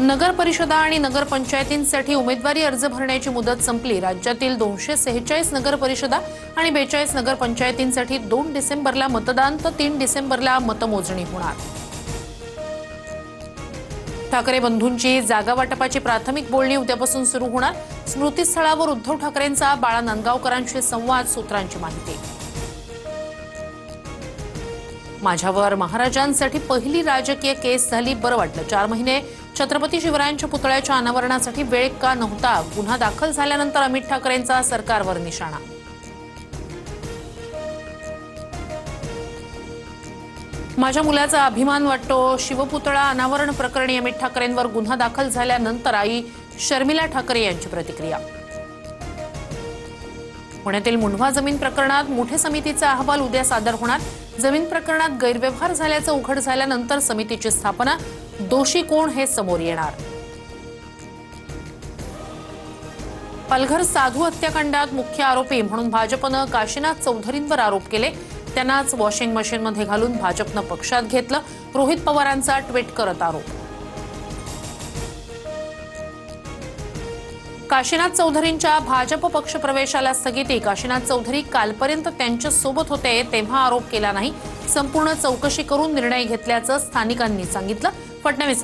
नगर परिषदा आणि नगर पंचायतींसाठी उमेदवारी अर्ज भरण्याची मुदत संपली। राज्यातील 246 नगर परिषदा आणि 42 नगर पंचायतींसाठी 2 डिसेंबरला मतदान तर 3 डिसेंबरला मतमोजणी होणार। ठाकरे बंधूंची जागा वाटपाची प्राथमिक बोलणी उद्यापासून सुरू होणार। स्मृतीस्थळावर उद्धव ठाकरेंचा बाळा नांदगावकरांशी संवाद, सूत्रांची माहिती। माझ्यावर महाराजांसाठी पहिली राजकीय केस झाली, बरं वाटलं। 4 महिने छत्रपती शिवरायांच्या पुतळ्याच्या अनावरणासाठी वेळ का नव्हता? गुन्हा दाखल झाल्यानंतर अमित ठाकरेंचा सरकारवर निशाणा। माझ्या मुलाचा अभिमान वाटतो। शिवपुतळा अनावरण प्रकरणी अमित ठाकरेंवर गुन्हा दाखल झाल्यानंतर आई शर्मिला ठाकरे यांची प्रतिक्रिया। पुण्यातील मुंढवा जमीन प्रकरणात मोठे समितीचा अहवाल उद्या सादर होणार। जमीन प्रकरणात गैरव्यवहार झाल्याचं उघड झाल्यानंतर समितीची स्थापना, दोषी कोण हे समोर येणार। पालघर साधू हत्याकांडात मुख्य आरोपी म्हणून भाजपनं काशीनाथ चौधरींवर आरोप केले। त्यांनाच वॉशिंग मशीनमध्ये घालून भाजपनं पक्षात घेतलं। रोहित पवारांचा ट्विट करत आरोप। काशीनाथ चौधरींच्या भाजप पक्षप्रवेशाला स्थगिती। काशीनाथ चौधरी कालपर्यंत त्यांच्या सोबत होते तेव्हा आरोप केला नाही। संपूर्ण चौकशी करून निर्णय घेतल्याचं स्थानिकांनी सांगितलं। फडणवीस